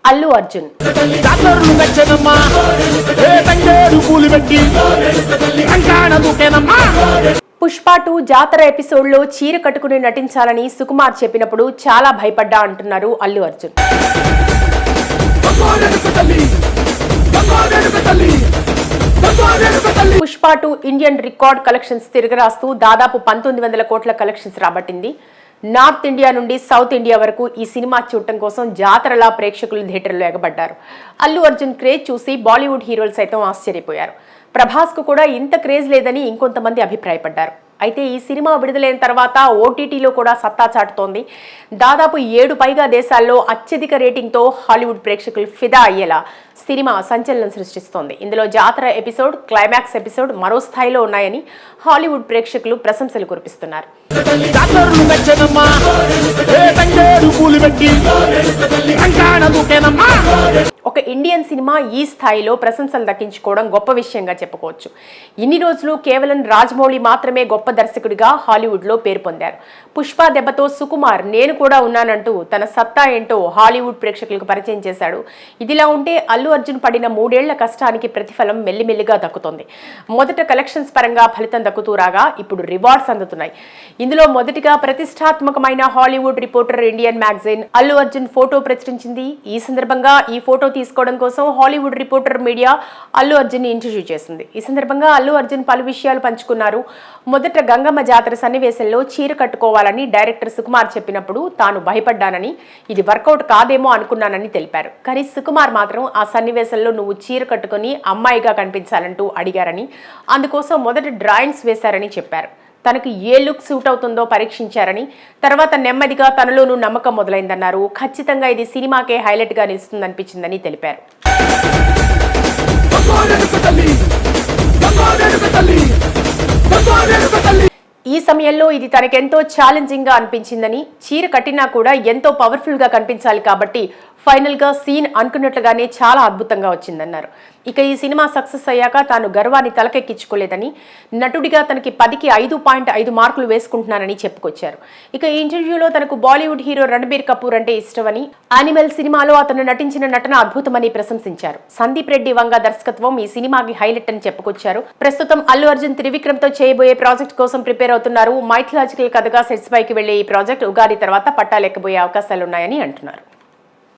అల్లు అర్జున్. పుష్ప 2 జాతర ఎపిసోడ్లో చీర కట్టుకుని నటించాలని సుకుమార్ చెప్పినప్పుడు చాలా భయపడ్డా అంటున్నారు Allu Arjun. Pushpa 2 Indian record collections తిరగరాస్తూ దాదాపు 1900 కోట్ల కలెక్షన్స్ రాబట్టింది. నార్త్ ఇండియా నుండి సౌత్ ఇండియా వరకు ఈ సినిమా చూడటం కోసం జాతరలా ప్రేక్షకులు థియేటర్లో ఎగబడ్డారు. అల్లు అర్జున్ క్రేజ్ చూసి బాలీవుడ్ హీరోలు సైతం ఆశ్చర్యపోయారు. ప్రభాస్కు కూడా ఇంత క్రేజ్ లేదని ఇంకొంతమంది అభిప్రాయపడ్డారు. అయితే ఈ సినిమా విడుదలైన తర్వాత ఓటీటీలో కూడా సత్తా చాటుతోంది. దాదాపు 7 పైగా దేశాల్లో అత్యధిక రేటింగ్తో హాలీవుడ్ ప్రేక్షకులు ఫిదా అయ్యేలా సినిమా సంచలనం సృష్టిస్తోంది. ఇందులో జాతర ఎపిసోడ్, క్లైమాక్స్ ఎపిసోడ్ మరో స్థాయిలో ఉన్నాయని హాలీవుడ్ ప్రేక్షకులు ప్రశంసలు కురిపిస్తున్నారు. ఒక ఇండియన్ సినిమా ఈ స్థాయిలో ప్రశంసలు దక్కించుకోవడం గొప్ప విషయంగా చెప్పుకోవచ్చు. ఇన్ని రోజులు కేవలం రాజమౌళి మాత్రమే గొప్ప దర్శకుడిగా హాలీవుడ్లో పేరు పొందారు. పుష్ప దెబ్బతో సుకుమార్ నేను కూడా ఉన్నానంటూ తన సత్తా ఏంటో హాలీవుడ్ ప్రేక్షకులకు పరిచయం చేశాడు. ఇదిలా ఉంటే అల్లు అర్జున్ పడిన 3 ఏళ్ల కష్టానికి ప్రతిఫలం మెల్లిమెల్లిగా దక్కుతోంది. మొదట కలెక్షన్స్ పరంగా ఫలితం దక్కుతూ రాగా ఇప్పుడు రివార్డ్స్ అందుతున్నాయి. ఇందులో మొదటిగా ప్రతిష్టాత్మకమైన Hollywood reporter Indian magazine Allu Arjun photo ప్రచురించింది. ఈ సందర్భంగా ఈ ఫోటో తీసుకోవడం కోసం Hollywood reporter media Allu Arjun interview చేసింది. ఈ సందర్భంగా అల్లు అర్జున్ పలు విషయాలు పంచుకున్నారు. మొదట గంగమ్మ జాతర సన్నివేశంలో చీర కట్టుకోవాలని డైరెక్టర్ సుకుమార్ చెప్పినప్పుడు తాను భయపడ్డానని, ఇది వర్కౌట్ కాదేమో అనుకున్నానని తెలిపారు. కానీ సుకుమార్ మాత్రం ఆ సన్నివేశంలో నువ్వు చీర కట్టుకుని అమ్మాయిగా కనిపించాలంటూ అడిగారని, అందుకోసం మొదట డ్రాయింగ్స్ వేశారని చెప్పారు. తనకు ఏ లుక్ సూట్ అవుతుందో పరీక్షించారని, తర్వాత నెమ్మదిగా తనలోనూ నమ్మకం మొదలైందన్నారు. ఖచ్చితంగా ఇది సినిమాకే హైలైట్గా నిలుస్తుందనిపించిందని తెలిపారు. ఈ సమయంలో ఇది తనకెంతో ఛాలెంజింగ్ గా అనిపించిందని, చీర కట్టినా కూడా ఎంతో పవర్ఫుల్ గా కనిపించాలి కాబట్టి ఫైనల్ గా సీన్ అనుకున్నట్లుగానే చాలా అద్భుతంగా వచ్చిందన్నారు. ఇక ఈ సినిమా సక్సెస్ అయ్యాక తాను గర్వాన్ని తలకెక్కించుకోలేదని, నటుడిగా తనకి 10కి 5.5 మార్కులు వేసుకుంటున్నానని చెప్పుకొచ్చారు. ఇక ఈ ఇంటర్వ్యూలో తనకు బాలీవుడ్ హీరో రణబీర్ కపూర్ అంటే ఇష్టమని, యానిమల్ సినిమాలో అతను నటించిన నటన అద్భుతమని ప్రశంసించారు. సందీప్ రెడ్డి వంగ దర్శకత్వం ఈ సినిమాకి హైలైట్ అని చెప్పుకొచ్చారు. ప్రస్తుతం అల్లు అర్జున్ త్రివిక్రమ్ తో చేయబోయే ప్రాజెక్ట్ కోసం ప్రిపేర్ అవుతున్నారు. మైథలాజికల్ కథగా సెట్స్ పైకి వెళ్లే ఈ ప్రాజెక్ట్ ఉగాది తర్వాత పట్టాలెక్కబోయే అవకాశాలున్నాయని అంటున్నారు.